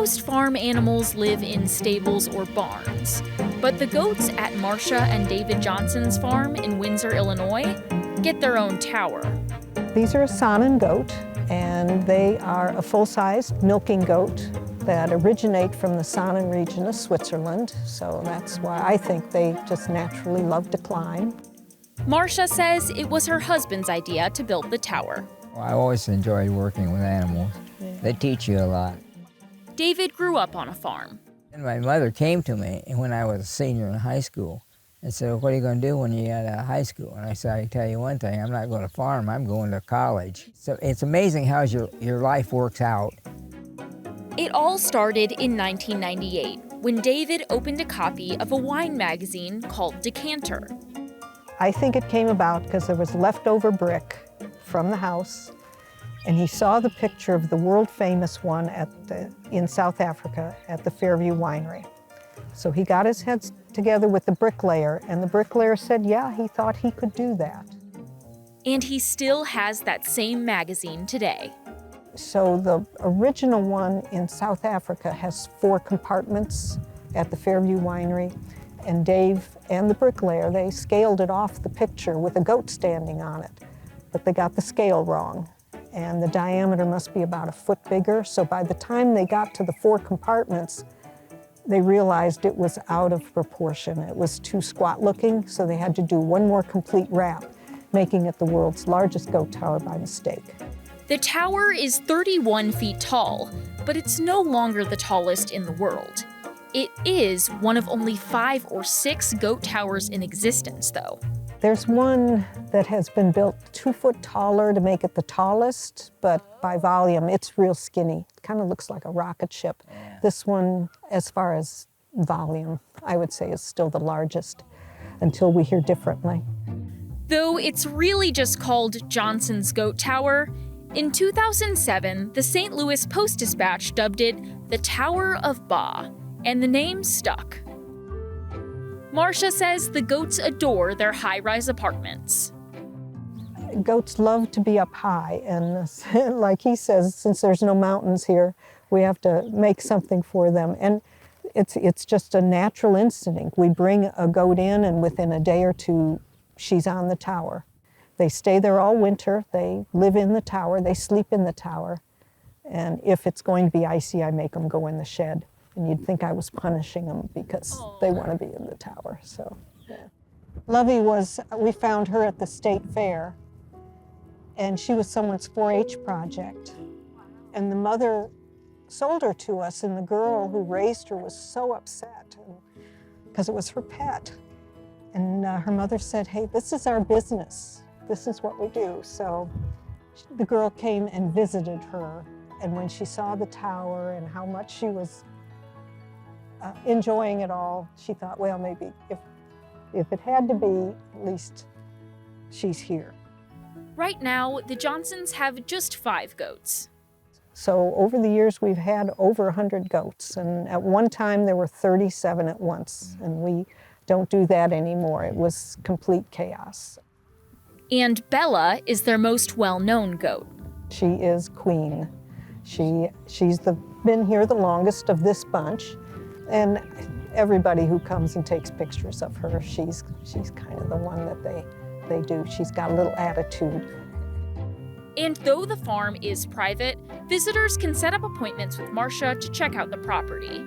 Most farm animals live in stables or barns, but the goats at Marcia and David Johnson's farm in Windsor, Illinois, get their own tower. These are a Saanen goat, and they are a full-sized milking goat that originate from the Saanen region of Switzerland, so that's why I think they just naturally love to climb. Marcia says it was her husband's idea to build the tower. Well, I always enjoyed working with animals. They teach you a lot. David grew up on a farm. And my mother came to me when I was a senior in high school and said, "What are you going to do when you get out of high school?" And I said, "I tell you one thing, I'm not going to farm, I'm going to college." So it's amazing how your life works out. It all started in 1998 when David opened a copy of a wine magazine called Decanter. I think it came about because there was leftover brick from the house, and he saw the picture of the world-famous one in South Africa at the Fairview Winery. So he got his head together with the bricklayer, and the bricklayer said, yeah, he thought he could do that. And he still has that same magazine today. So the original one in South Africa has 4 compartments at the Fairview Winery, and Dave and the bricklayer, they scaled it off the picture with a goat standing on it, but they got the scale wrong. And the diameter must be about a foot bigger. So by the time they got to the 4 compartments, they realized it was out of proportion. It was too squat looking, so they had to do one more complete wrap, making it the world's largest goat tower by mistake. The tower is 31 feet tall, but it's no longer the tallest in the world. It is one of only 5 or 6 goat towers in existence, though. There's one that has been built 2 foot taller to make it the tallest, but by volume, it's real skinny. It kind of looks like a rocket ship. Yeah. This one, as far as volume, I would say is still the largest until we hear differently. Though it's really just called Johnson's Goat Tower, in 2007, the St. Louis Post-Dispatch dubbed it the Tower of Baa, and the name stuck. Marcia says the goats adore their high-rise apartments. Goats love to be up high, and like he says, since there's no mountains here, we have to make something for them. And it's just a natural instinct. We bring a goat in, and within a day or two, she's on the tower. They stay there all winter. They live in the tower. They sleep in the tower. And if it's going to be icy, I make them go in the shed. And you'd think I was punishing them because they want to be in the tower, so, yeah. Lovey we found her at the state fair, and she was someone's 4-H project. And the mother sold her to us, and the girl who raised her was so upset because it was her pet. And her mother said, hey, this is our business. This is what we do. So the girl came and visited her, and when she saw the tower and how much she was enjoying it all, she thought, well, maybe if it had to be, at least she's here. Right now, the Johnsons have just 5 goats. So over the years, we've had over 100 goats, and at one time there were 37 at once, and we don't do that anymore. It was complete chaos. And Bella is their most well-known goat. She is queen. She's been here the longest of this bunch. And everybody who comes and takes pictures of her, she's kind of the one that they do. She's got a little attitude. And though the farm is private, visitors can set up appointments with Marcia to check out the property.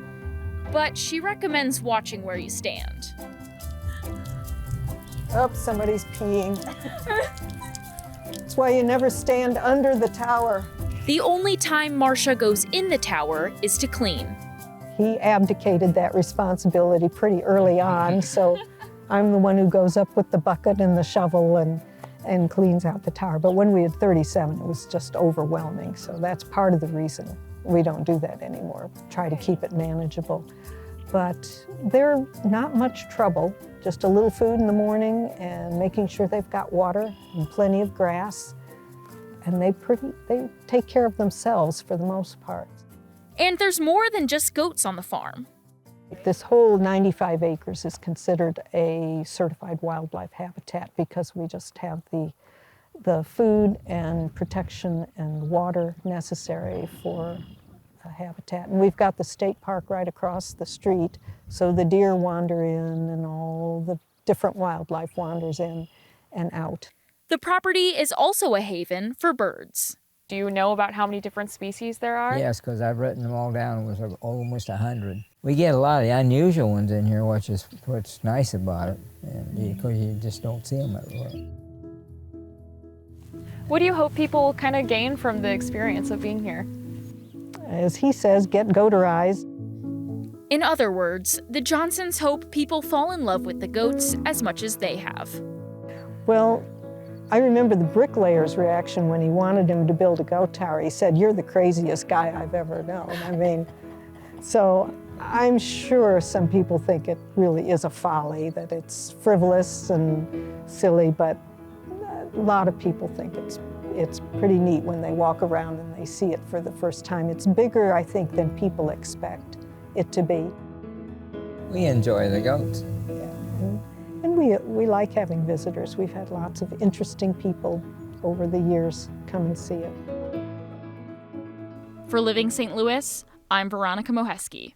But she recommends watching where you stand. Oh, somebody's peeing. That's why you never stand under the tower. The only time Marcia goes in the tower is to clean. He abdicated that responsibility pretty early on, so I'm the one who goes up with the bucket and the shovel and cleans out the tower. But when we had 37, it was just overwhelming, so that's part of the reason we don't do that anymore. Try to keep it manageable. But they're not much trouble, just a little food in the morning and making sure they've got water and plenty of grass. And they take care of themselves for the most part. And there's more than just goats on the farm. This whole 95 acres is considered a certified wildlife habitat because we just have the food and protection and water necessary for habitat. And we've got the state park right across the street, so the deer wander in and all the different wildlife wanders in and out. The property is also a haven for birds. Do you know about how many different species there are? Yes, because I've written them all down. It was almost 100. We get a lot of the unusual ones in here, which is what's nice about it, because you just don't see them everywhere. What do you hope people kind of gain from the experience of being here? As he says, get goaterized. In other words, the Johnsons hope people fall in love with the goats as much as they have. Well, I remember the bricklayer's reaction when he wanted him to build a goat tower. He said, "You're the craziest guy I've ever known." I mean, so I'm sure some people think it really is a folly, that it's frivolous and silly, but a lot of people think it's pretty neat when they walk around and they see it for the first time. It's bigger, I think, than people expect it to be. We enjoy the goats. And we like having visitors. We've had lots of interesting people over the years come and see it. For Living St. Louis, I'm Veronica Moheski.